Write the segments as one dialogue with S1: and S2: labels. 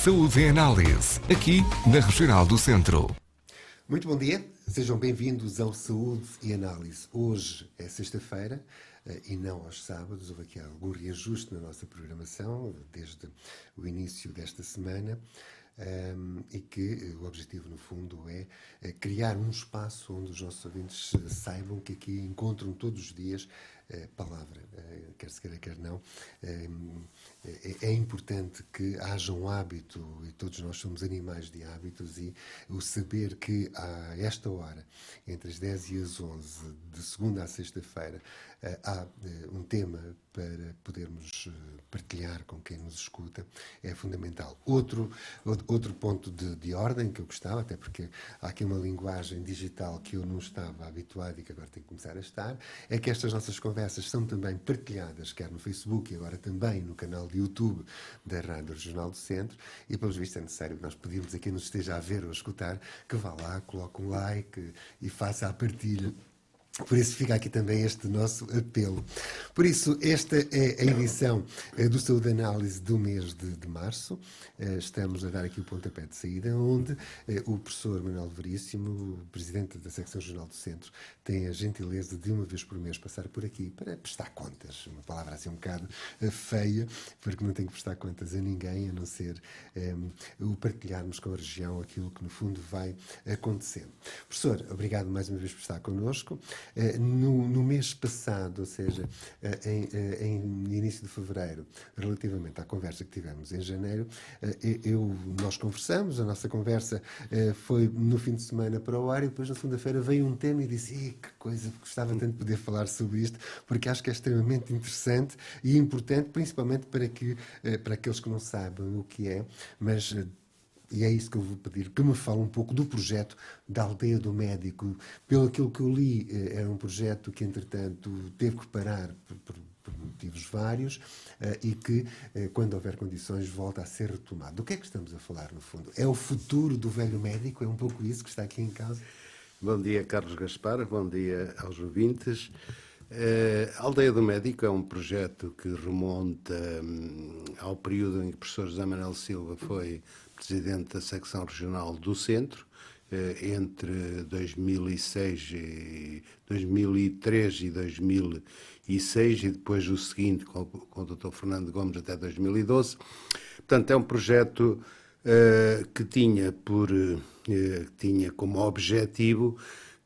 S1: Saúde em Análise, aqui na Regional do Centro.
S2: Muito bom dia, sejam bem-vindos ao Saúde e Análise. Hoje é sexta-feira e não aos sábados. Houve aqui algum reajuste na nossa programação desde o início desta semana. E que o objetivo, no fundo, é criar um espaço onde os nossos ouvintes saibam que aqui encontram todos os dias palavra, quer se queira, quer não. É importante que haja um hábito, e todos nós somos animais de hábitos, e o saber que a esta hora, entre as 10 e as 11, de segunda a sexta-feira, há um tema para podermos partilhar com quem nos escuta, é fundamental. Outro ponto de ordem que eu gostava, até porque há aqui uma linguagem digital que eu não estava habituado e que agora tenho que começar a estar, é que estas nossas conversas são também partilhadas, quer no Facebook e agora também no canal de YouTube da Rádio Regional do Centro, e pelos vistos é necessário que nós pedimos a quem nos esteja a ver ou a escutar que vá lá, coloque um like e faça a partilha. Por isso fica aqui também este nosso apelo. Por isso, esta é a edição do Saúde Análise do mês de março. Estamos a dar aqui o pontapé de saída, onde o professor Manuel Veríssimo, presidente da Secção Regional do Centro, tem a gentileza de uma vez por mês passar por aqui para prestar contas. Uma palavra assim um bocado feia, porque não tem que prestar contas a ninguém, a não ser o partilharmos com a região aquilo que no fundo vai acontecendo. Professor, obrigado mais uma vez por estar connosco. No mês passado, ou seja, em início de fevereiro, relativamente à conversa que tivemos em janeiro, nós conversamos, a nossa conversa foi no fim de semana para o ar, e depois na segunda-feira veio um tema e disse: que coisa, gostava tanto de poder falar sobre isto, porque acho que é extremamente interessante e importante, principalmente para aqueles que não sabem o que é, mas... E é isso que eu vou pedir, que me fale um pouco do projeto da Aldeia do Médico. Pelo aquilo que eu li, era um projeto que, entretanto, teve que parar por motivos vários e que, quando houver condições, volta a ser retomado. Do que é que estamos a falar, no fundo? É o futuro do velho médico? É um pouco isso que está aqui em causa?
S3: Bom dia, Carlos Gaspar. Bom dia aos ouvintes. A Aldeia do Médico é um projeto que remonta ao período em que o professor José Manuel Silva foi presidente da Secção Regional do Centro, entre 2003 e 2006, e depois o seguinte com o Dr. Fernando Gomes até 2012. Portanto, é um projeto que tinha como objetivo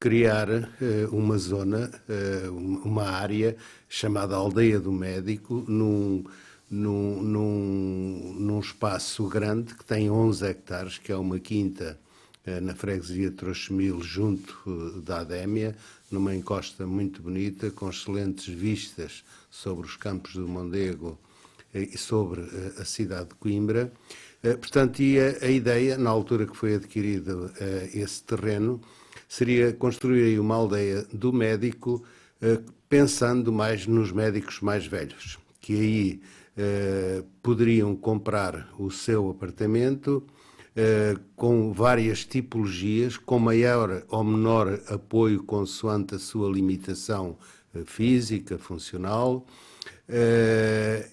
S3: criar uma zona, uma área chamada Aldeia do Médico, num espaço grande que tem 11 hectares, que é uma quinta na freguesia de Trouxemil, junto da Adémia, numa encosta muito bonita, com excelentes vistas sobre os campos do Mondego e sobre a cidade de Coimbra. Portanto, a ideia, na altura que foi adquirido esse terreno, seria construir aí uma aldeia do médico, pensando mais nos médicos mais velhos, que aí poderiam comprar o seu apartamento com várias tipologias, com maior ou menor apoio consoante a sua limitação física, funcional,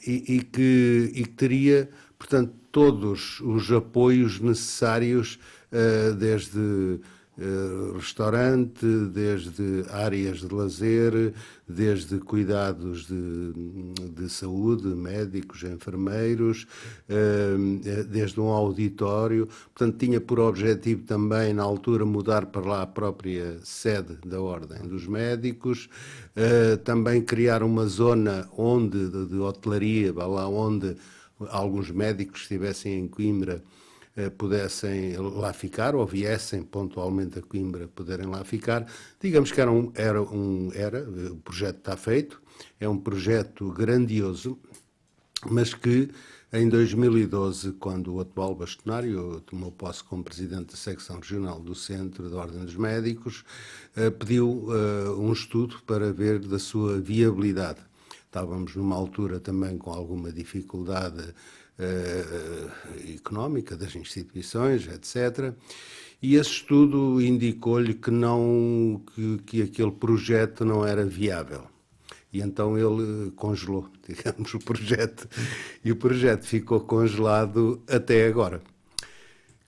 S3: e que teria, portanto, todos os apoios necessários, desde restaurante, desde áreas de lazer, desde cuidados de saúde, médicos, enfermeiros, desde um auditório. Portanto, tinha por objetivo também, na altura, mudar para lá a própria sede da Ordem dos Médicos, também criar uma zona de hotelaria, lá onde alguns médicos que estivessem em Coimbra pudessem lá ficar, ou viessem pontualmente a Coimbra poderem lá ficar. Digamos que o projeto está feito, é um projeto grandioso, mas que em 2012, quando o atual bastonário tomou posse como presidente da Secção Regional do Centro da Ordem dos Médicos, pediu um estudo para ver da sua viabilidade. Estávamos numa altura também com alguma dificuldade económica das instituições, etc. E esse estudo indicou-lhe que aquele projeto não era viável. E então ele congelou, digamos, o projeto. E o projeto ficou congelado até agora.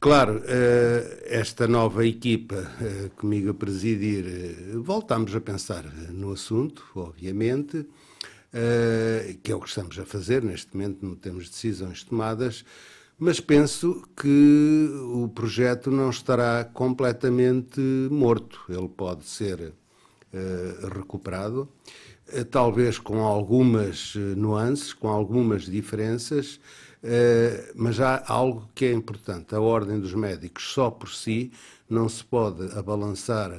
S3: Claro, esta nova equipa comigo a presidir, voltámos a pensar no assunto, obviamente, que é o que estamos a fazer neste momento, não temos decisões tomadas, mas penso que o projeto não estará completamente morto, ele pode ser recuperado, talvez com algumas nuances, com algumas diferenças, mas há algo que é importante. A Ordem dos Médicos só por si não se pode abalançar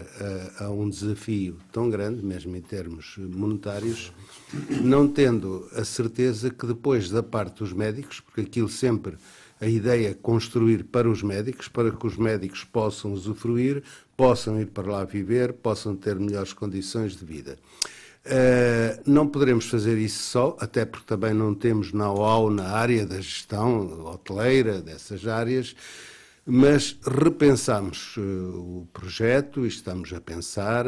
S3: a um desafio tão grande, mesmo em termos monetários, não tendo a certeza que depois da parte dos médicos, porque aquilo sempre, a ideia é construir para os médicos, para que os médicos possam usufruir, possam ir para lá viver, possam ter melhores condições de vida. Não poderemos fazer isso só, até porque também não temos know-how na área da gestão hoteleira, dessas áreas, mas repensamos o projeto e estamos a pensar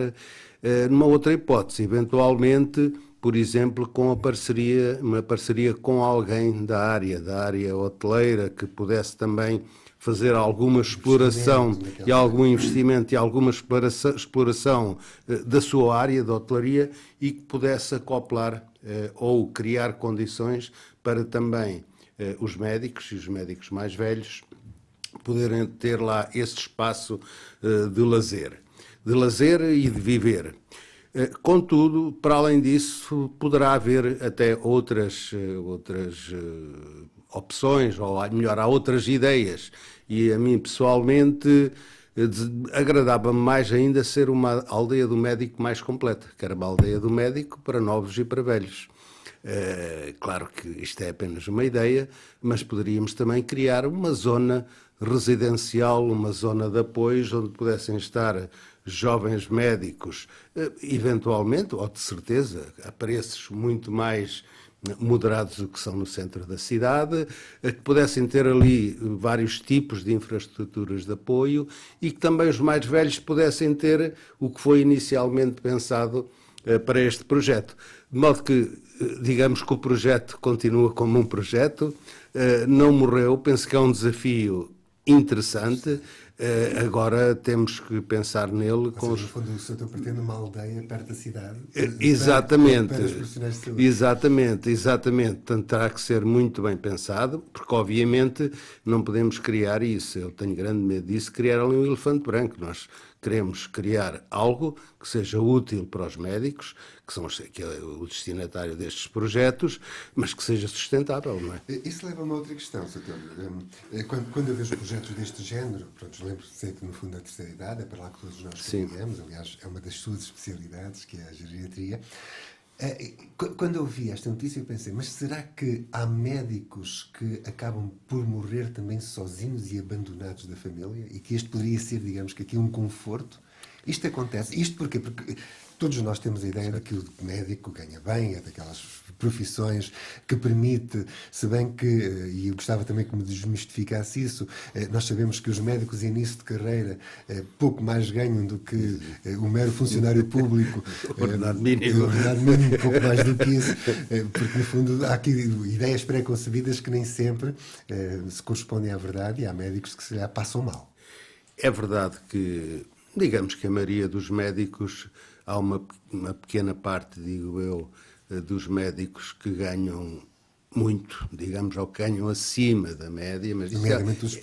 S3: numa outra hipótese, eventualmente, por exemplo, com uma parceria com alguém da área hoteleira que pudesse também fazer alguma exploração e algum investimento e alguma exploração da sua área de hotelaria e que pudesse acoplar ou criar condições para também os médicos e os médicos mais velhos poderem ter lá esse espaço de lazer e de viver. Contudo, para além disso, poderá haver até outras opções, ou melhor, há outras ideias. E a mim, pessoalmente, agradava-me mais ainda ser uma aldeia do médico mais completa, que era uma aldeia do médico para novos e para velhos. Claro que isto é apenas uma ideia, mas poderíamos também criar uma zona residencial, uma zona de apoios, onde pudessem estar jovens médicos, eventualmente, ou de certeza, a preços muito mais moderados do que são no centro da cidade, que pudessem ter ali vários tipos de infraestruturas de apoio e que também os mais velhos pudessem ter o que foi inicialmente pensado para este projeto. De modo que, digamos que o projeto continua como um projeto, não morreu, penso que é um desafio interessante. Agora temos que pensar nele com
S2: no fundo, o senhor pretende uma aldeia perto da cidade
S3: exatamente,
S2: para os profissionais de saúde.
S3: exatamente. Portanto, terá que ser muito bem pensado, porque obviamente não podemos criar isso. Eu tenho grande medo disso, criar ali um elefante branco. Nós queremos criar algo que seja útil para os médicos, que é o destinatário destes projetos, mas que seja sustentável, não é?
S2: Isso leva a uma outra questão, Sr. Teólogo. Quando eu vejo projetos deste género, pronto, lembro-se que no fundo a terceira idade é para lá que todos nós caminhamos, aliás, é uma das suas especialidades, que é a geriatria. Quando eu vi esta notícia eu pensei, mas será que há médicos que acabam por morrer também sozinhos e abandonados da família e que este poderia ser, digamos que aqui um conforto? Isto acontece. Isto porquê? Porque todos nós temos a ideia de que o médico ganha bem, é daquelas profissões que permite, se bem que, e eu gostava também que me desmistificasse isso, nós sabemos que os médicos em início de carreira pouco mais ganham do que o mero funcionário público.
S3: Ordenado mínimo.
S2: Ordenado mínimo, pouco mais do que isso, porque no fundo há aqui ideias pré-concebidas que nem sempre se correspondem à verdade e há médicos que se calhar passam mal.
S3: É verdade que, digamos que a maioria dos médicos, há uma pequena parte, digo eu, dos médicos que ganham muito, digamos, ou que ganham acima da média, mas isso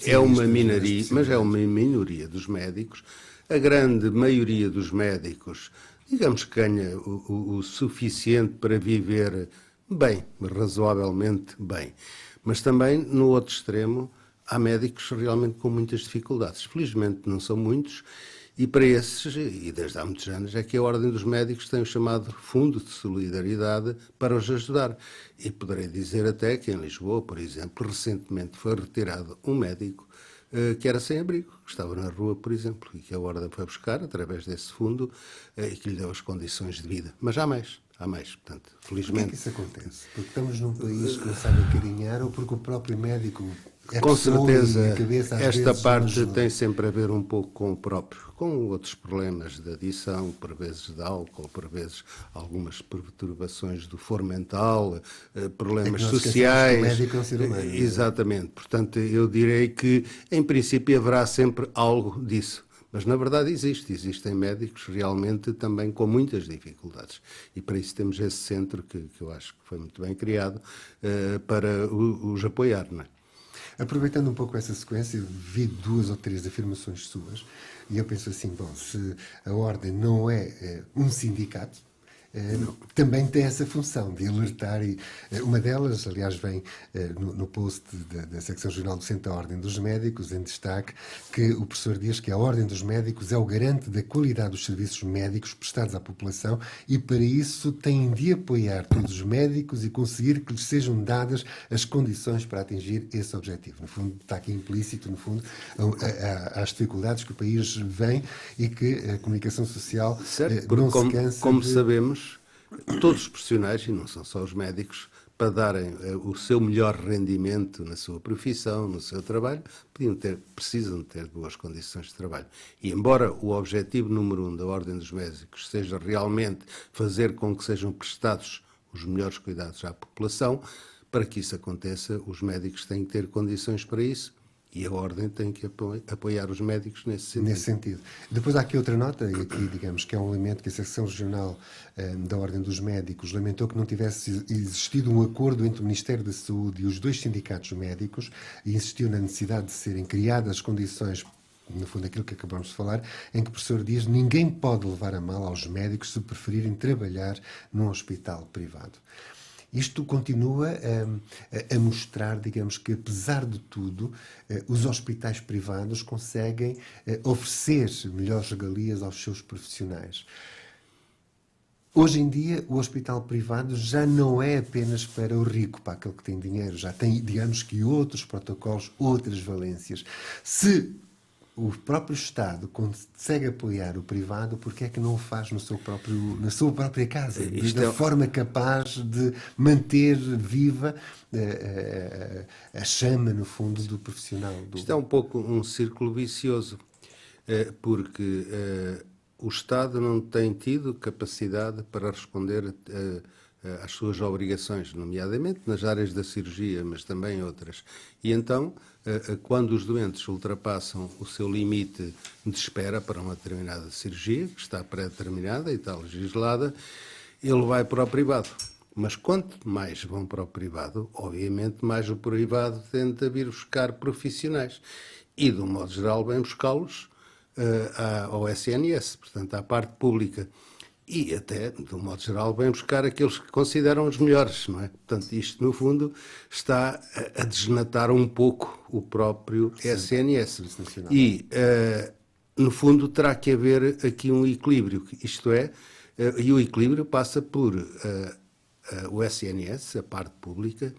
S3: é uma minoria, mas é uma minoria dos médicos. A grande maioria dos médicos, digamos que ganha o suficiente para viver bem, razoavelmente bem. Mas também, no outro extremo, há médicos realmente com muitas dificuldades. Felizmente não são muitos, e para esses, e desde há muitos anos, é que a Ordem dos Médicos tem o chamado Fundo de Solidariedade para os ajudar. E poderei dizer até que em Lisboa, por exemplo, recentemente foi retirado um médico que era sem abrigo, que estava na rua, por exemplo, e que a Ordem foi buscar através desse fundo e que lhe deu as condições de vida. Mas há há mais. Portanto,
S2: Por que é que
S3: felizmente.
S2: isso acontece? Porque estamos num país que não sabe acarinhar ou porque o próprio médico é
S3: Com
S2: pessoa
S3: certeza,
S2: e a cabeça às
S3: esta
S2: vezes não
S3: parte
S2: ajuda?
S3: tem sempre a ver um pouco com o próprio, com outros problemas de adição, por vezes de álcool, por vezes algumas perturbações do foro mental, problemas
S2: É que nós esquecemos que o
S3: sociais.
S2: médico é um ser humano, não é?
S3: Exatamente. Portanto, eu direi que, em princípio, haverá sempre algo disso. Mas, na verdade, existem médicos realmente também com muitas dificuldades. E para isso temos esse centro, que eu acho que foi muito bem criado, para os apoiar, não é?
S2: Aproveitando um pouco essa sequência, vi 2 ou 3 afirmações suas e eu penso assim, bom, se a Ordem não é um sindicato, também tem essa função de alertar e uma delas, aliás, vem no post da secção jornal do Centro da Ordem dos Médicos, em destaque, que o professor diz que a Ordem dos Médicos é o garante da qualidade dos serviços médicos prestados à população e para isso tem de apoiar todos os médicos e conseguir que lhes sejam dadas as condições para atingir esse objetivo. No fundo, está aqui implícito, no fundo, as dificuldades que o país vem e que a comunicação social
S3: Certo,
S2: não
S3: porque
S2: se cansa
S3: como
S2: de...
S3: sabemos, todos os profissionais, e não são só os médicos, para darem o seu melhor rendimento na sua profissão, no seu trabalho, precisam ter boas condições de trabalho. E embora o objetivo número 1 da Ordem dos Médicos seja realmente fazer com que sejam prestados os melhores cuidados à população, para que isso aconteça, os médicos têm que ter condições para isso. E a Ordem tem que apoiar os médicos nesse sentido.
S2: Nesse sentido. Depois há aqui outra nota, e aqui digamos que é um elemento que a secção regional da Ordem dos Médicos lamentou que não tivesse existido um acordo entre o Ministério da Saúde e os 2 sindicatos médicos e insistiu na necessidade de serem criadas condições, no fundo aquilo que acabamos de falar, em que o professor diz ninguém pode levar a mal aos médicos se preferirem trabalhar num hospital privado. Isto continua a mostrar, digamos, que apesar de tudo, os hospitais privados conseguem oferecer melhores regalias aos seus profissionais. Hoje em dia, o hospital privado já não é apenas para o rico, para aquele que tem dinheiro, já tem, digamos que, outros protocolos, outras valências. Se o próprio Estado consegue apoiar o privado, porque é que não o faz na sua própria casa, da forma capaz de manter viva a chama, no fundo, do profissional?
S3: Isto é um pouco um círculo vicioso, porque o Estado não tem tido capacidade para responder às suas obrigações, nomeadamente nas áreas da cirurgia, mas também outras. E então, quando os doentes ultrapassam o seu limite de espera para uma determinada cirurgia, que está pré-determinada e está legislada, ele vai para o privado. Mas quanto mais vão para o privado, obviamente mais o privado tenta vir buscar profissionais. E, de um modo geral, vem buscá-los ao SNS, portanto, à parte pública. E até, de um modo geral, vem buscar aqueles que consideram os melhores, não é? Portanto, isto, no fundo, está a desnatar um pouco o próprio SNS. E, no fundo, terá que haver aqui um equilíbrio, isto é, e o equilíbrio passa por o SNS, a parte pública,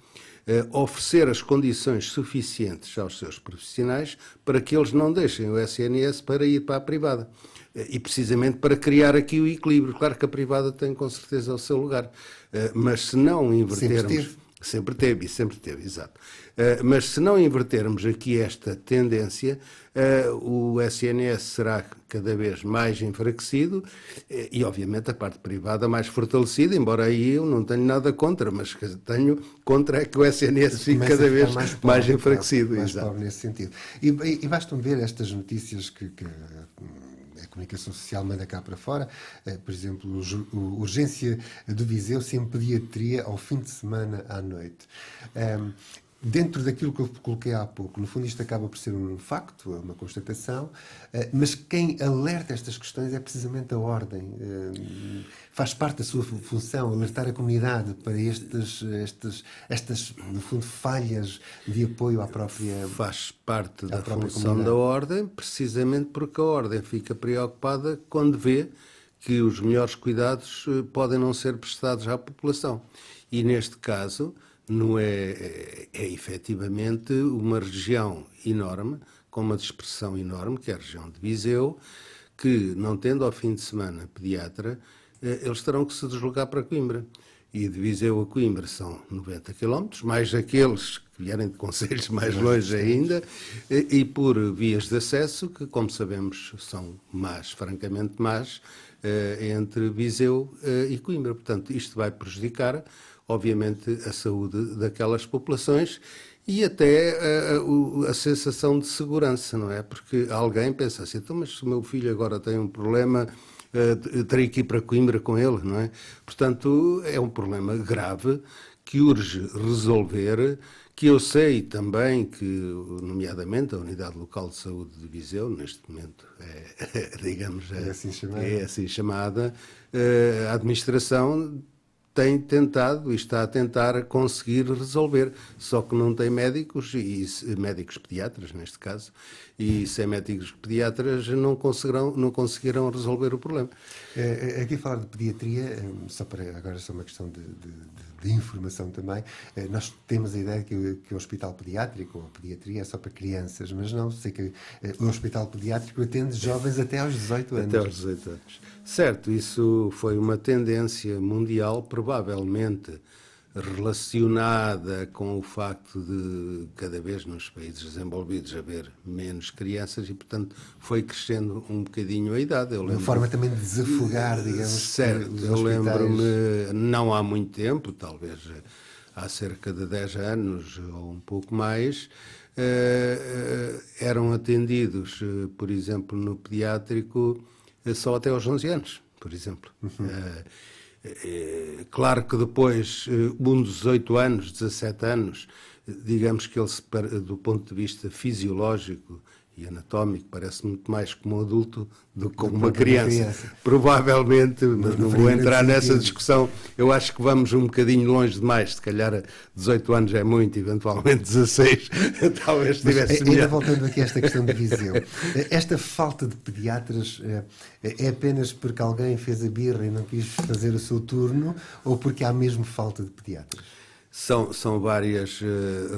S3: oferecer as condições suficientes aos seus profissionais para que eles não deixem o SNS para ir para a privada. E precisamente para criar aqui o equilíbrio. Claro que a privada tem com certeza o seu lugar, mas se não invertermos... Sempre teve, exato. Mas se não invertermos aqui esta tendência, o SNS será cada vez mais enfraquecido e, obviamente, a parte privada mais fortalecida, embora aí eu não tenho nada contra, mas tenho contra é que o SNS fique cada vez mais enfraquecido.
S2: Mais pobre nesse sentido. E basta-me ver estas notícias que a comunicação social manda cá para fora, por exemplo, urgência do Viseu sem pediatria ao fim de semana à noite. Dentro daquilo que eu coloquei há pouco, no fundo isto acaba por ser um facto, uma constatação, mas quem alerta estas questões é precisamente a Ordem. Faz parte da sua função alertar a comunidade para estas, no fundo, falhas de apoio à própria...
S3: Faz parte da função
S2: comunidade.
S3: da Ordem, precisamente porque a Ordem fica preocupada quando vê que os melhores cuidados podem não ser prestados à população. E neste caso... não é efetivamente uma região enorme, com uma dispersão enorme, que é a região de Viseu, que, não tendo ao fim de semana pediatra, eles terão que se deslocar para Coimbra. E de Viseu a Coimbra são 90 quilómetros, mais aqueles que vierem de concelhos mais longe ainda, e por vias de acesso, que, como sabemos, são más, francamente más, entre Viseu e Coimbra. Portanto, isto vai prejudicar, obviamente, a saúde daquelas populações e até a sensação de segurança, não é? Porque alguém pensa assim, então, mas se o meu filho agora tem um problema, terei que ir para Coimbra com ele, não é? Portanto, é um problema grave que urge resolver, que eu sei também que, nomeadamente, a Unidade Local de Saúde de Viseu, neste momento, é assim chamada, a administração tem tentado e está a tentar conseguir resolver, só que não tem médicos, e médicos pediatras neste caso, e sem médicos pediatras não conseguirão resolver o problema.
S2: Aqui falar de pediatria, agora só uma questão de informação também, nós temos a ideia que o hospital pediátrico ou a pediatria é só para crianças, mas não, sei que o hospital pediátrico atende jovens até aos 18 anos.
S3: Até aos 18 anos. Certo, isso foi uma tendência mundial, provavelmente relacionada com o facto de cada vez nos países desenvolvidos haver menos crianças e, portanto, foi crescendo um bocadinho a idade.
S2: Uma forma também de desafogar, digamos.
S3: Certo, eu lembro-me, não há muito tempo, talvez há cerca de 10 anos ou um pouco mais, eram atendidos, por exemplo, no pediátrico, só até aos 11 anos, por exemplo. Claro que depois, um dos 18 anos, 17 anos, digamos que ele, do ponto de vista fisiológico e anatómico, parece muito mais como um adulto do que como uma criança. Provavelmente, mas não vou entrar nessa discussão, eu acho que vamos um bocadinho longe demais, se calhar 18 anos é muito, eventualmente 16, talvez estivesse melhor.
S2: Ainda voltando aqui a esta questão de Viseu, esta falta de pediatras é apenas porque alguém fez a birra e não quis fazer o seu turno, ou porque há mesmo falta de pediatras?
S3: São várias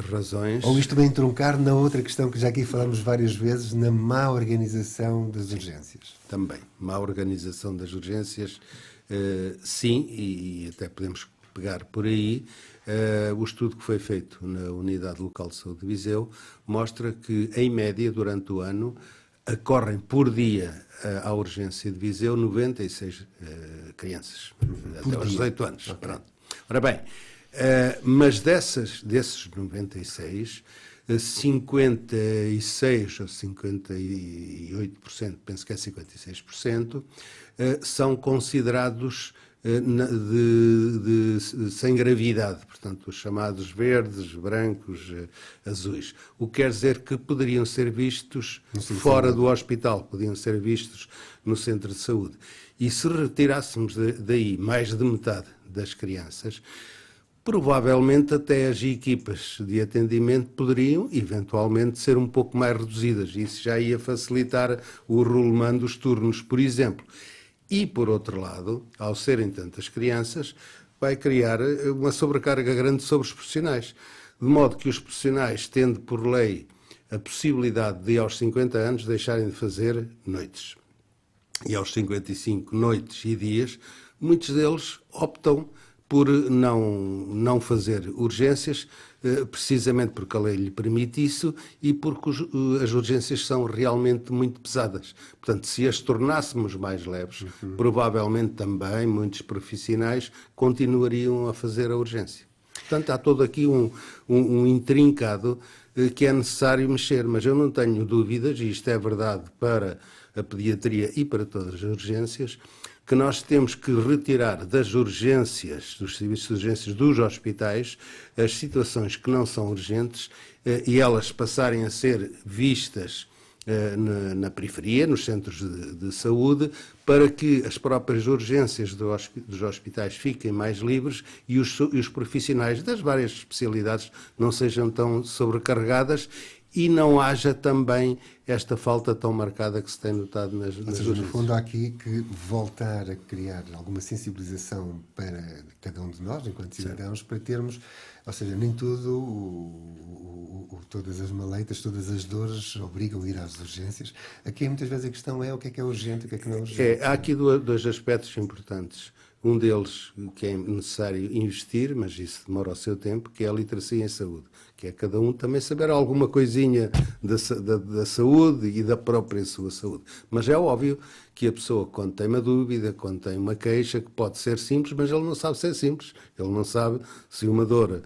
S3: razões.
S2: Ou isto vem truncar na outra questão que já aqui falamos várias vezes, na má organização das urgências.
S3: Também, má organização das urgências, sim, e até podemos pegar por aí. O estudo que foi feito na Unidade Local de Saúde de Viseu mostra que, em média, durante o ano, acorrem por dia à urgência de Viseu 96 crianças, até aos 18 anos. Okay. Pronto. Ora bem, mas desses 96, 56% ou 58%, penso que é 56%, são considerados sem gravidade, portanto, os chamados verdes, brancos, azuis. O que quer dizer que poderiam ser vistos fora do hospital, podiam ser vistos no centro de saúde. E se retirássemos daí mais de metade das crianças, provavelmente até as equipas de atendimento poderiam, eventualmente, ser um pouco mais reduzidas. Isso já ia facilitar o roulement dos turnos, por exemplo. E, por outro lado, ao serem tantas crianças, vai criar uma sobrecarga grande sobre os profissionais. De modo que os profissionais, tendo por lei a possibilidade de, aos 50 anos, deixarem de fazer noites. E aos 55 noites e dias, muitos deles optam por não fazer urgências, precisamente porque a lei lhe permite isso e porque as urgências são realmente muito pesadas. Portanto, se as tornássemos mais leves, provavelmente também muitos profissionais continuariam a fazer a urgência. Portanto, há todo aqui um intrincado que é necessário mexer, mas eu não tenho dúvidas, e isto é verdade para a pediatria e para todas as urgências, que nós temos que retirar das urgências, dos serviços de urgências dos hospitais, as situações que não são urgentes e elas passarem a ser vistas na periferia, nos centros de saúde, para que as próprias urgências dos hospitais fiquem mais livres e os profissionais das várias especialidades não sejam tão sobrecarregadas e não haja também esta falta tão marcada que se tem notado nas urgências.
S2: No fundo, há aqui que voltar a criar alguma sensibilização para cada um de nós, enquanto cidadãos, para termos, ou seja, nem tudo o todas as maleitas, todas as dores obrigam a ir às urgências. Aqui muitas vezes a questão é o que é urgente e o que é que não é urgente.
S3: Há aqui dois aspectos importantes. Um deles que é necessário investir, mas isso demora o seu tempo, que é a literacia em saúde, que é cada um também saber alguma coisinha da saúde e da própria sua saúde. Mas é óbvio que a pessoa, quando tem uma dúvida, quando tem uma queixa, que pode ser simples, mas ele não sabe ser simples. Ele não sabe se uma dor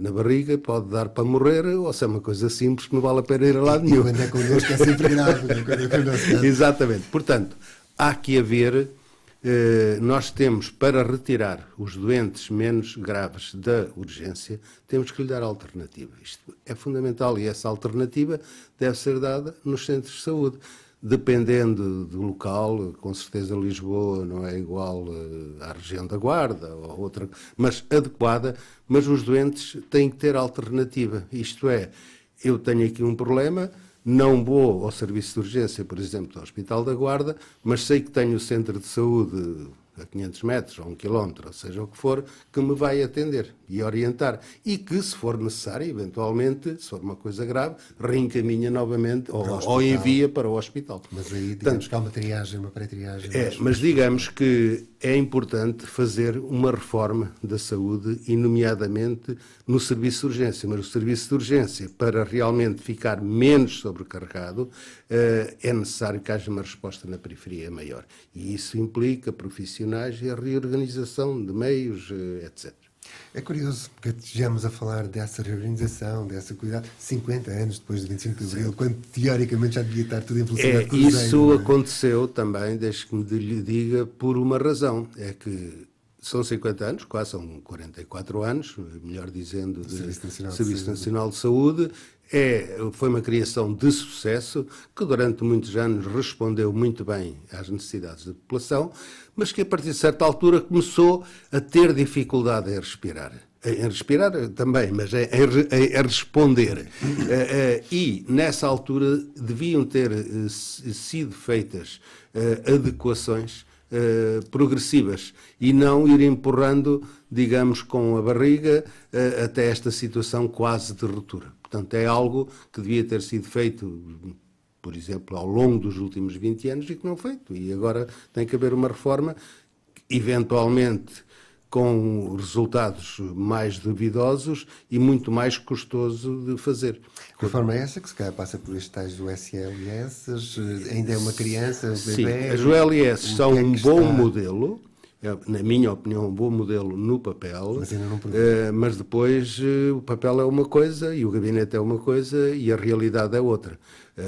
S3: na barriga pode dar para morrer ou se é uma coisa simples que não vale a pena ir a lado nenhum.
S2: Quando é connosco é sempre grave. Quando é connosco,
S3: Exatamente. Portanto, há que haver... nós temos, para retirar os doentes menos graves da urgência, temos que lhe dar alternativa. Isto é fundamental e essa alternativa deve ser dada nos centros de saúde. Dependendo do local, com certeza Lisboa não é igual à região da Guarda ou outra, mas adequada, mas os doentes têm que ter alternativa. Isto é, eu tenho aqui um problema, não vou ao serviço de urgência, por exemplo, do Hospital da Guarda, mas sei que tenho o centro de saúde a 500 metros, ou 1 quilómetro, ou seja o que for, que me vai atender e orientar. E que, se for necessário, eventualmente, se for uma coisa grave, reencaminha novamente ou envia para o hospital.
S2: Mas aí, digamos que há uma triagem, uma pré-triagem.
S3: Mas digamos que é importante fazer uma reforma da saúde, e nomeadamente no serviço de urgência. Mas o serviço de urgência, para realmente ficar menos sobrecarregado, é necessário que haja uma resposta na periferia maior. E isso implica profissionais e a reorganização de meios, etc.
S2: É curioso que estejamos a falar dessa reorganização, dessa cuidado, 50 anos depois de 25 de Abril, quando teoricamente já devia estar tudo em velocidade cruzeiro.
S3: Isso aconteceu também, deixe que me lhe diga, por uma razão. É que são 50 anos, quase são 44 anos, melhor dizendo, de Serviço Nacional de Saúde. Foi uma criação de sucesso que durante muitos anos respondeu muito bem às necessidades da população, mas que a partir de certa altura começou a ter dificuldade em respirar. Em respirar também, mas em responder. E nessa altura deviam ter sido feitas adequações progressivas e não ir empurrando, digamos, com a barriga até esta situação quase de ruptura. Portanto, é algo que devia ter sido feito, por exemplo, ao longo dos últimos 20 anos e que não foi feito. E agora tem que haver uma reforma, eventualmente com resultados mais duvidosos e muito mais custoso de fazer.
S2: Reforma é essa que se calhar passa por estes tais do SLS, ainda é uma criança, um
S3: Sim,
S2: bebê.
S3: as ULS são um bom modelo, na minha opinião, um bom modelo no papel,
S2: mas ainda não
S3: mas depois o papel é uma coisa e o gabinete é uma coisa e a realidade é outra.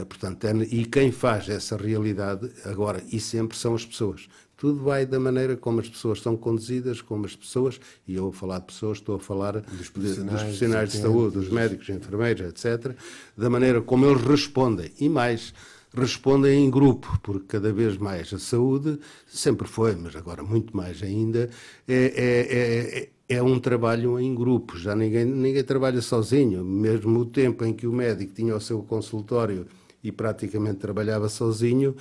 S3: Portanto, e quem faz essa realidade agora e sempre são as pessoas. Tudo vai da maneira como as pessoas são conduzidas, como as pessoas, e eu vou falar de pessoas, estou a falar dos profissionais de saúde, dos médicos, enfermeiros, etc., da maneira como eles respondem. E mais, respondem em grupo, porque cada vez mais a saúde, sempre foi, mas agora muito mais ainda, é um trabalho em grupo. Já ninguém trabalha sozinho. Mesmo o tempo em que o médico tinha o seu consultório e praticamente trabalhava sozinho,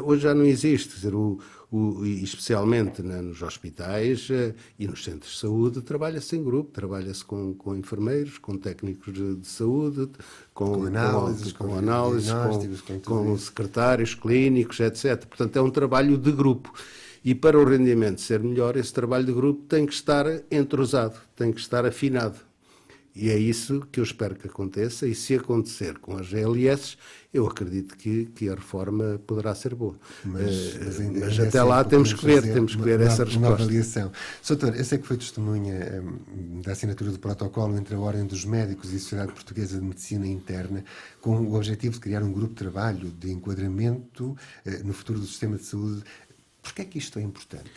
S3: hoje já não existe. Quer dizer, especialmente nos hospitais e nos centros de saúde, trabalha-se em grupo, trabalha-se com enfermeiros, com técnicos de saúde, com análises, com secretários clínicos, etc. Portanto, é um trabalho de grupo. E para o rendimento ser melhor, esse trabalho de grupo tem que estar entrosado, tem que estar afinado. E é isso que eu espero que aconteça, e se acontecer com as GLS, eu acredito que a reforma poderá ser boa. Mas até lá temos que ver essa resposta.
S2: Uma avaliação. Doutor, eu sei que foi testemunha da assinatura do protocolo entre a Ordem dos Médicos e a Sociedade Portuguesa de Medicina Interna, com o objetivo de criar um grupo de trabalho de enquadramento no futuro do sistema de saúde. Porquê é que isto é importante?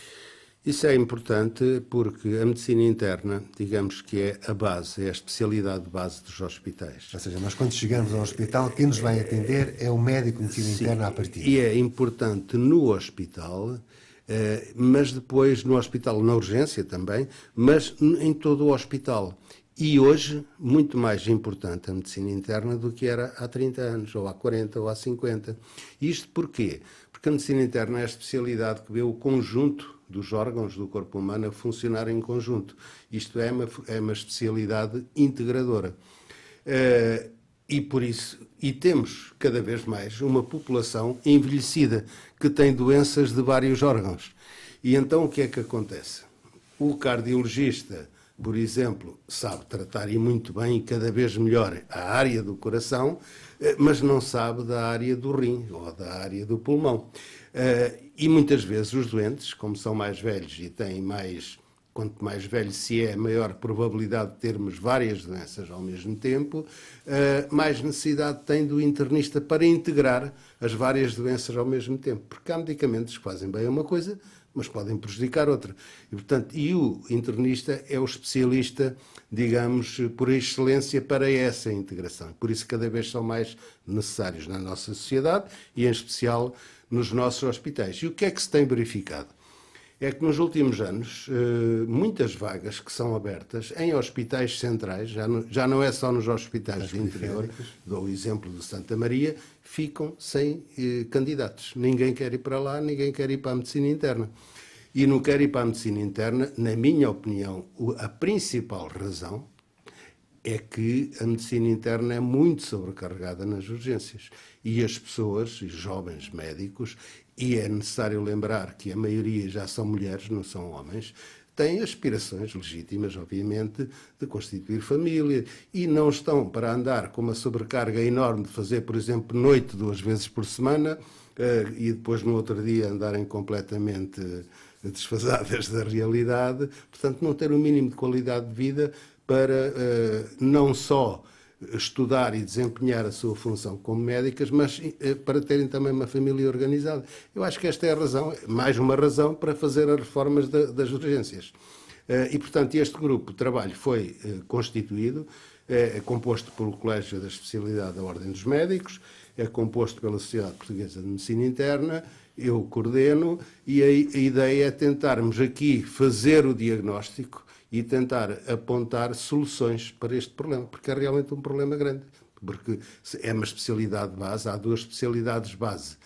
S3: Isso é importante porque a medicina interna, digamos que é a base, é a especialidade de base dos hospitais.
S2: Ou seja, nós quando chegamos ao hospital, quem nos vai atender é o médico de medicina interna à partida.
S3: E é importante no hospital, mas depois no hospital, na urgência também, mas em todo o hospital. E hoje, muito mais importante a medicina interna do que era há 30 anos, ou há 40, ou há 50. Isto porquê? Porque a medicina interna é a especialidade que vê o conjunto dos órgãos do corpo humano a funcionar em conjunto. Isto é uma especialidade integradora. E por isso, temos cada vez mais uma população envelhecida que tem doenças de vários órgãos. E então o que é que acontece? O cardiologista, por exemplo, sabe tratar e muito bem e cada vez melhor a área do coração, mas não sabe da área do rim ou da área do pulmão. E muitas vezes os doentes, como são mais velhos e têm mais... Quanto mais velho se é, maior probabilidade de termos várias doenças ao mesmo tempo, mais necessidade tem do internista para integrar as várias doenças ao mesmo tempo. Porque há medicamentos que fazem bem uma coisa, mas podem prejudicar outra. E, portanto, o internista é o especialista, digamos, por excelência para essa integração. Por isso, cada vez são mais necessários na nossa sociedade e, em especial, nos nossos hospitais. E o que é que se tem verificado? É que nos últimos anos, muitas vagas que são abertas em hospitais centrais, já não é só nos hospitais do interior, dou o exemplo de Santa Maria, ficam sem candidatos. Ninguém quer ir para lá, ninguém quer ir para a medicina interna. E não quer ir para a medicina interna, na minha opinião, a principal razão é que a medicina interna é muito sobrecarregada nas urgências. E as pessoas, os jovens médicos, e é necessário lembrar que a maioria já são mulheres, não são homens, têm aspirações legítimas, obviamente, de constituir família e não estão para andar com uma sobrecarga enorme de fazer, por exemplo, noite 2 vezes por semana e depois no outro dia andarem completamente desfasadas da realidade. Portanto, não ter o mínimo de qualidade de vida para não só estudar e desempenhar a sua função como médicas, mas para terem também uma família organizada. Eu acho que esta é a razão, mais uma razão para fazer as reformas das urgências. E, portanto, este grupo de trabalho foi constituído, é composto pelo Colégio da Especialidade da Ordem dos Médicos, é composto pela Sociedade Portuguesa de Medicina Interna, eu coordeno, e a ideia é tentarmos aqui fazer o diagnóstico e tentar apontar soluções para este problema, porque é realmente um problema grande, porque é uma especialidade base, há 2 especialidades base,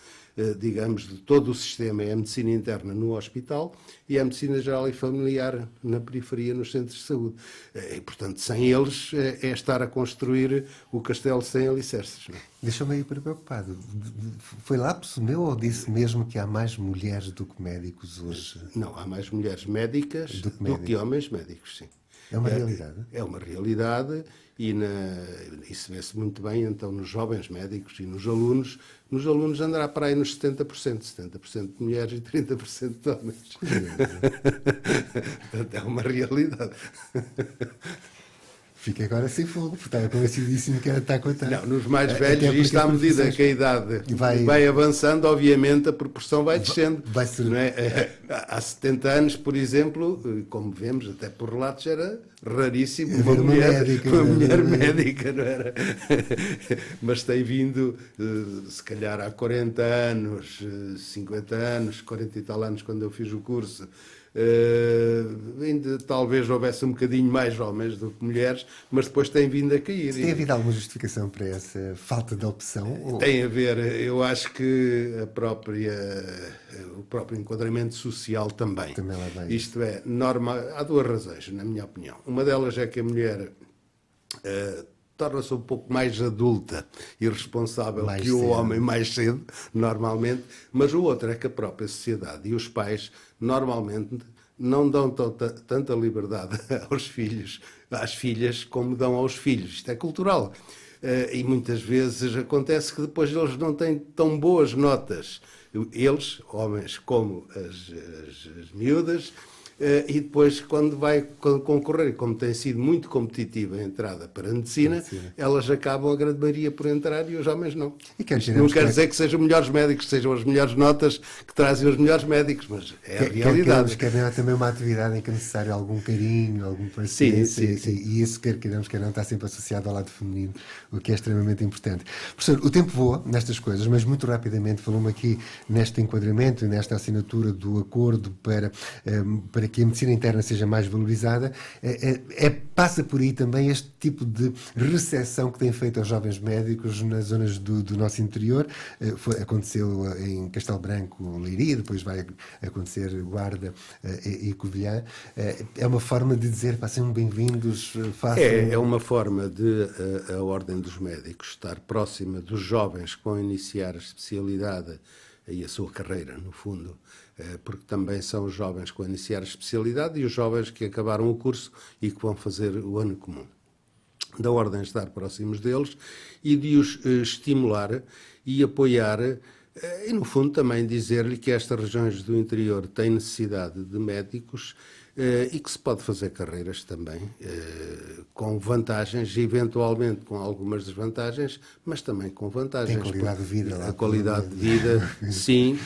S3: digamos, de todo o sistema, é a medicina interna no hospital e a medicina geral e familiar na periferia, nos centros de saúde. E, portanto, sem eles é estar a construir o castelo sem alicerces.
S2: Deixou-me aí preocupado. Foi lapso meu ou disse mesmo que há mais mulheres do que médicos hoje?
S3: Não, há mais mulheres médicas do que homens médicos, sim.
S2: É uma realidade? É
S3: uma realidade e isso vê-se muito bem, então, nos jovens médicos e nos alunos. Nos alunos andará para aí nos 70%. 70% de mulheres e 30% de homens. Portanto, é uma realidade.
S2: Fica agora sem fogo, porque estava convencidíssimo que era estar a contar.
S3: Não, nos mais velhos, isto à medida que a idade vai avançando, obviamente a proporção vai descendo. Não é? Há 70 anos, por exemplo, como vemos, até por relatos, era raríssimo uma mulher médica, não era? Mas tem vindo, se calhar há 40 anos, 50 anos, 40 e tal anos, quando eu fiz o curso, ainda talvez houvesse um bocadinho mais homens do que mulheres, mas depois tem vindo a cair.
S2: Tem havido alguma justificação para essa falta de opção?
S3: Tem a ver, eu acho que o próprio enquadramento social também.
S2: Lá vai.
S3: Isto é, há 2 razões, na minha opinião. Uma delas é que a mulher torna-se um pouco mais adulta e responsável que o homem mais cedo, normalmente, mas o outro é que a própria sociedade e os pais, normalmente, não dão tanta liberdade aos filhos, às filhas, como dão aos filhos. Isto é cultural. E muitas vezes acontece que depois eles não têm tão boas notas. Eles, homens, como as miúdas, e depois, quando vai concorrer, como tem sido muito competitiva a entrada para a medicina, elas acabam a grande maioria por entrar e os homens não. Não quer dizer que sejam melhores médicos, sejam as melhores notas que trazem os melhores médicos, mas é a realidade.
S2: Quer também uma atividade em que é necessário algum carinho, algum paciência, e isso, quer queiramos, quer não, está sempre associado ao lado feminino, o que é extremamente importante. Professor, o tempo voa nestas coisas, mas muito rapidamente falou-me aqui neste enquadramento e nesta assinatura do acordo para para que a medicina interna seja mais valorizada, passa por aí também este tipo de recepção que tem feito aos jovens médicos nas zonas do nosso interior. Aconteceu em Castelo Branco, Leiria, depois vai acontecer Guarda e Covilhã. É uma forma de dizer, sejam bem-vindos, façam...
S3: É uma forma de a Ordem dos Médicos estar próxima dos jovens que vão iniciar a especialidade e a sua carreira, no fundo, porque também são os jovens que vão iniciar a especialidade e os jovens que acabaram o curso e que vão fazer o ano comum. Da Ordem estar próximos deles e de os estimular e apoiar e, no fundo, também dizer-lhe que estas regiões do interior têm necessidade de médicos e que se pode fazer carreiras também com vantagens, eventualmente com algumas desvantagens, mas também com vantagens.
S2: Tem qualidade de vida lá.
S3: A qualidade de vida, sim,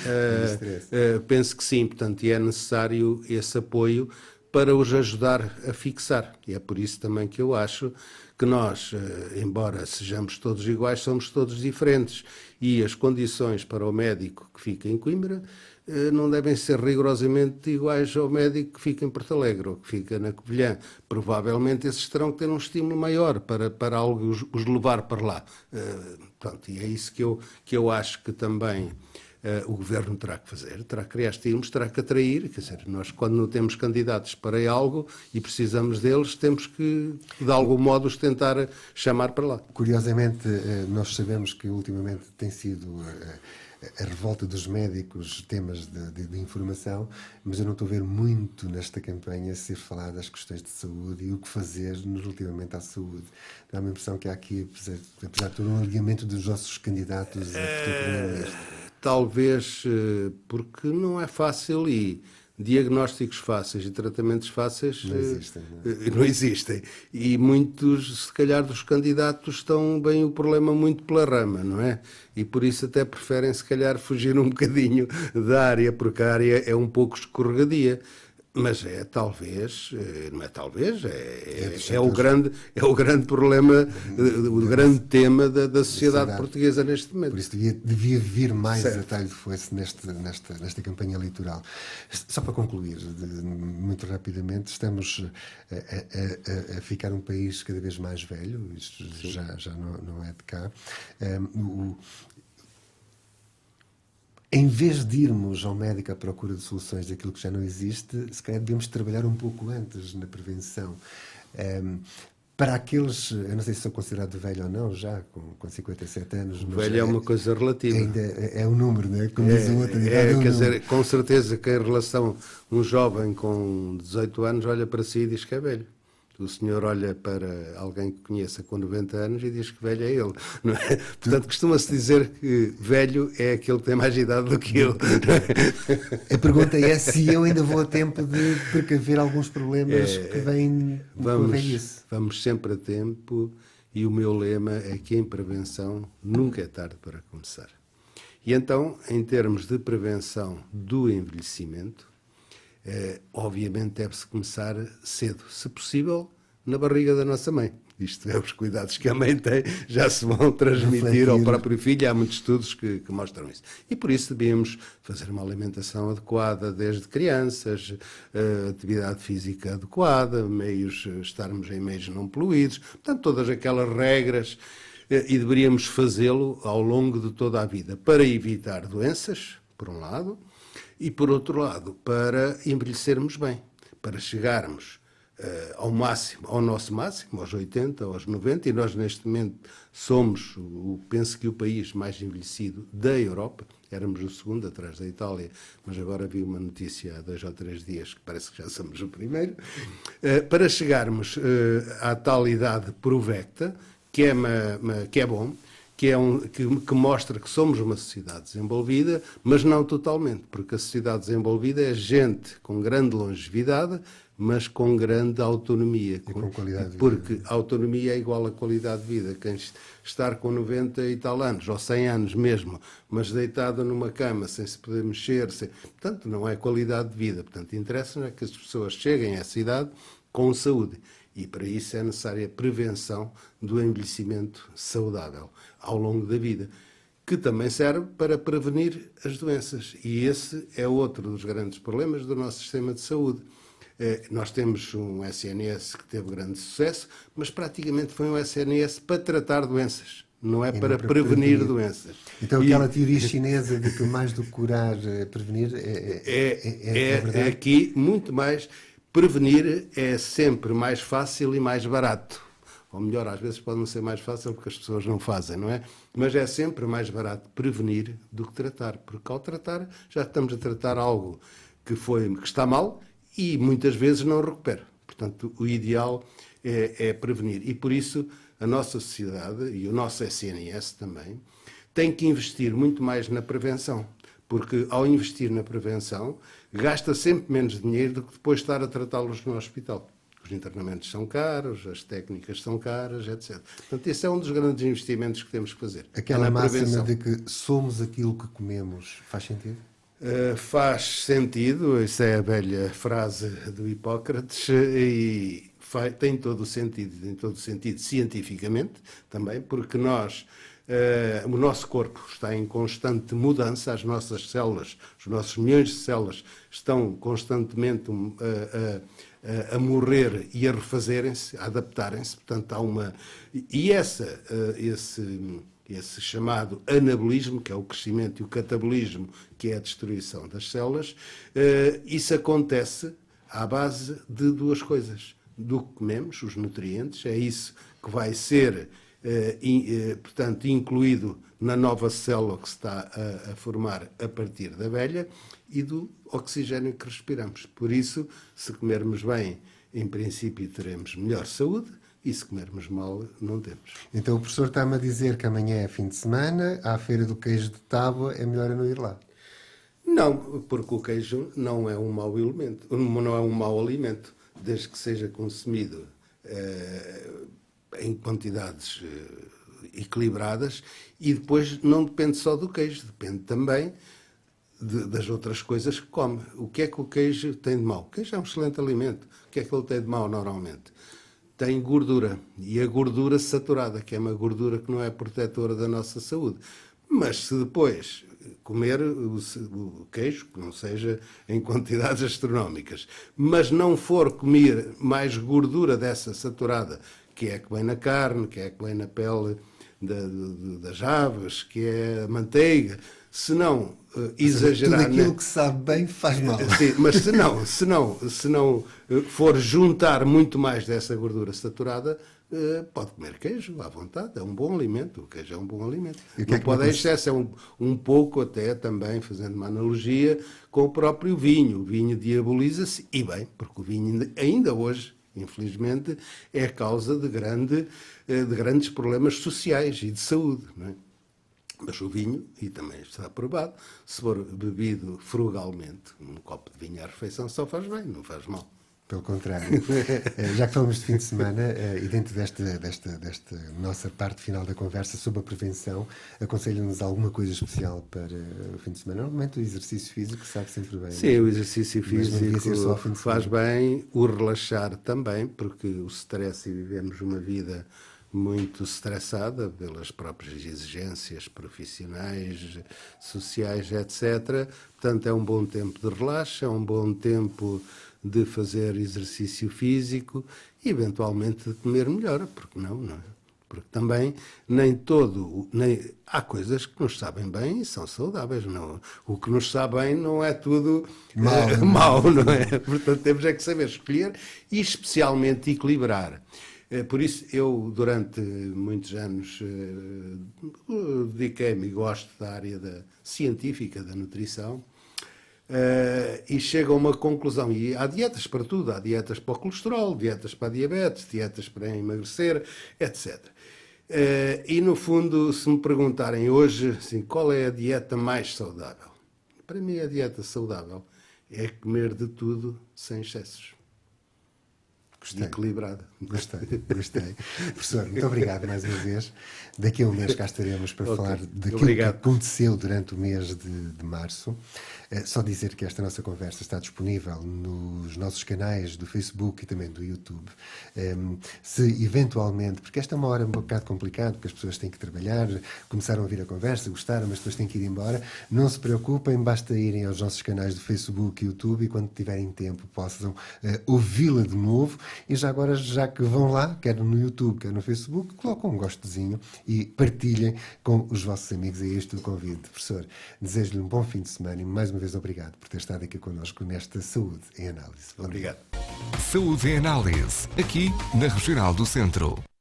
S3: penso que sim. Portanto, é necessário esse apoio para os ajudar a fixar. E é por isso também que eu acho que nós, embora sejamos todos iguais, somos todos diferentes. E as condições para o médico que fica em Coimbra não devem ser rigorosamente iguais ao médico que fica em Porto Alegre ou que fica na Covilhã. Provavelmente esses terão que ter um estímulo maior para algo os levar para lá. Pronto, e é isso que eu acho que também o Governo terá que fazer, terá que criar estímulos, terá que atrair, quer dizer, nós quando não temos candidatos para algo e precisamos deles, temos que, de algum modo, os tentar chamar para lá.
S2: Curiosamente, nós sabemos que ultimamente tem sido a revolta dos médicos temas de informação, mas eu não estou a ver muito nesta campanha ser falado das questões de saúde e o que fazer relativamente à saúde. Dá-me a impressão que há aqui, apesar de todo, um alinhamento dos nossos candidatos a futuro primeiro-ministro.
S3: Talvez porque não é fácil e diagnósticos fáceis e tratamentos fáceis não existem. E muitos, se calhar, dos candidatos estão bem o problema muito pela rama, não é? E por isso até preferem, se calhar, fugir um bocadinho da área, porque a área é um pouco escorregadia. Mas não é talvez, é o grande problema, o grande tema da sociedade portuguesa neste momento.
S2: Por isso devia vir mais a talho de foice nesta campanha eleitoral. Só para concluir, muito rapidamente, estamos a ficar um país cada vez mais velho, isto já não é de cá. Em vez de irmos ao médico à procura de soluções daquilo que já não existe, se calhar devemos trabalhar um pouco antes na prevenção. Para aqueles, eu não sei se sou considerado velho ou não, já com 57 anos. Mas
S3: velho é uma coisa relativa.
S2: Ainda é um número, não é? Como diz o outro.
S3: Quer dizer, com certeza que em relação a um jovem com 18 anos olha para si e diz que é velho. O senhor olha para alguém que conheça com 90 anos e diz que velho é ele. Não é? Portanto, costuma-se dizer que velho é aquele que tem mais idade do que eu.
S2: A pergunta é se eu ainda vou a tempo de precaver alguns problemas que vêm com a velhice.
S3: Vamos sempre a tempo e o meu lema é que em prevenção nunca é tarde para começar. E então, em termos de prevenção do envelhecimento, obviamente deve-se começar cedo, se possível, na barriga da nossa mãe. Isto é, os cuidados que a mãe tem já se vão transmitir ao próprio filho. Há muitos estudos que mostram isso. E por isso devíamos fazer uma alimentação adequada desde crianças, atividade física adequada, estarmos em meios não poluídos, portanto, todas aquelas regras, e deveríamos fazê-lo ao longo de toda a vida, para evitar doenças, por um lado, e, por outro lado, para envelhecermos bem, para chegarmos ao nosso máximo, aos 80, aos 90, e nós neste momento somos, penso que o país mais envelhecido da Europa, éramos o segundo atrás da Itália, mas agora vi uma notícia há 2 ou 3 dias que parece que já somos o primeiro, para chegarmos à tal idade provecta, que é bom, que mostra que somos uma sociedade desenvolvida, mas não totalmente, porque a sociedade desenvolvida é gente com grande longevidade, mas com grande autonomia.
S2: E com qualidade de vida.
S3: Porque a autonomia é igual à qualidade de vida. Quem estar com 90 e tal anos, ou 100 anos mesmo, mas deitado numa cama, sem se poder mexer, portanto, não é qualidade de vida. Portanto, interessa-nos é que as pessoas cheguem a essa idade com saúde. E para isso é necessária a prevenção do envelhecimento saudável ao longo da vida, que também serve para prevenir as doenças. E esse é outro dos grandes problemas do nosso sistema de saúde. Nós temos um SNS que teve grande sucesso, mas praticamente foi um SNS para tratar doenças, não é
S2: E não
S3: para
S2: para
S3: prevenir
S2: prevenir.
S3: doenças.
S2: Então
S3: E
S2: aquela teoria chinesa de que mais do que curar é prevenir é verdade?
S3: aqui muito mais. Prevenir é sempre mais fácil e mais barato. Ou melhor, às vezes pode não ser mais fácil porque as pessoas não fazem, não é? Mas é sempre mais barato prevenir do que tratar, porque ao tratar já estamos a tratar algo que está mal e muitas vezes não recupera. Portanto, o ideal é prevenir. E por isso a nossa sociedade e o nosso SNS também tem que investir muito mais na prevenção. Porque ao investir na prevenção, gasta sempre menos dinheiro do que depois estar a tratá-los no hospital. Os internamentos são caros, as técnicas são caras, etc. Portanto, esse é um dos grandes investimentos que temos que fazer.
S2: Aquela
S3: na
S2: máxima
S3: prevenção.
S2: de que somos aquilo que comemos, faz sentido?
S3: Faz sentido, isso é a velha frase do Hipócrates, e tem todo o sentido cientificamente também, porque o nosso corpo está em constante mudança, as nossas células, os nossos milhões de células estão constantemente a morrer e a refazerem-se, a adaptarem-se, portanto há uma... E esse chamado anabolismo, que é o crescimento, e o catabolismo, que é a destruição das células, isso acontece à base de duas coisas. Do que comemos, os nutrientes, é isso que vai ser, portanto, incluído na nova célula que se está a formar a partir da velha, e do oxigênio que respiramos. Por isso, se comermos bem, em princípio teremos melhor saúde, e se comermos mal, não temos.
S2: Então o professor está-me a dizer que amanhã é fim de semana, à Feira do Queijo de Tábua, é melhor eu não ir lá.
S3: Não, porque o queijo não é um mau elemento, não é um mau alimento, desde que seja consumido em quantidades equilibradas, e depois não depende só do queijo, depende também das outras coisas que come. O que é que o queijo tem de mau? O queijo é um excelente alimento. O que é que ele tem de mau normalmente? Tem gordura, e a gordura saturada, que é uma gordura que não é protetora da nossa saúde. Mas se depois comer o queijo, que não seja em quantidades astronómicas, mas não for comer mais gordura dessa saturada, que é que vem na carne, que é que vem na pele das aves, que é a manteiga, se não exagerar...
S2: Tudo aquilo que sabe bem faz mal.
S3: Sim, mas se não for juntar muito mais dessa gordura saturada, pode comer queijo à vontade, é um bom alimento, o queijo é um bom alimento. Não pode excesso, é um pouco até também, fazendo uma analogia, com o próprio vinho. O vinho diaboliza-se, e bem, porque o vinho ainda hoje, infelizmente, é causa de grandes problemas sociais e de saúde, não é? Mas o vinho, e também está provado, se for bebido frugalmente, um copo de vinho à refeição só faz bem, não faz mal.
S2: Pelo contrário. Já que falamos de fim de semana, e dentro desta nossa parte final da conversa sobre a prevenção, aconselha-nos alguma coisa especial para o fim de semana? Normalmente o exercício físico sabe sempre bem.
S3: Sim, o exercício físico
S2: fim de
S3: faz bem, o relaxar também, porque o stress, e vivemos uma vida muito estressada pelas próprias exigências profissionais, sociais, etc. Portanto, é um bom tempo de relaxo, é um bom tempo de fazer exercício físico e, eventualmente, de comer melhor, porque não é? Porque também há coisas que nos sabem bem e são saudáveis. Não, o que nos sabe bem não é tudo mau, não é? Portanto, temos é que saber escolher e, especialmente, equilibrar. Por isso, eu, durante muitos anos, dediquei-me e gosto da área científica da nutrição, e chego a uma conclusão. E há dietas para tudo. Há dietas para o colesterol, dietas para a diabetes, dietas para emagrecer, etc. E, no fundo, se me perguntarem hoje assim, qual é a dieta mais saudável, para mim a dieta saudável é comer de tudo sem excessos.
S2: Gostei.
S3: equilibrada.
S2: Gostei. Professor, muito obrigado mais uma vez. Daqui a um mês cá estaremos para falar daquilo que aconteceu durante o mês de março. Só dizer que esta nossa conversa está disponível nos nossos canais do Facebook e também do YouTube. Se eventualmente, porque esta é uma hora um bocado complicada, porque as pessoas têm que trabalhar, começaram a ouvir a conversa, gostaram, mas depois têm que ir embora, não se preocupem, basta irem aos nossos canais do Facebook e YouTube e quando tiverem tempo possam ouvi-la de novo. E já agora, já que vão lá, quer no YouTube, quer no Facebook, colocam um gostozinho e partilhem com os vossos amigos. É este o convite. Professor, desejo-lhe um bom fim de semana e mais uma vez obrigado por ter estado aqui connosco nesta Saúde em Análise.
S3: Obrigado.
S1: Saúde em Análise, aqui na Regional do Centro.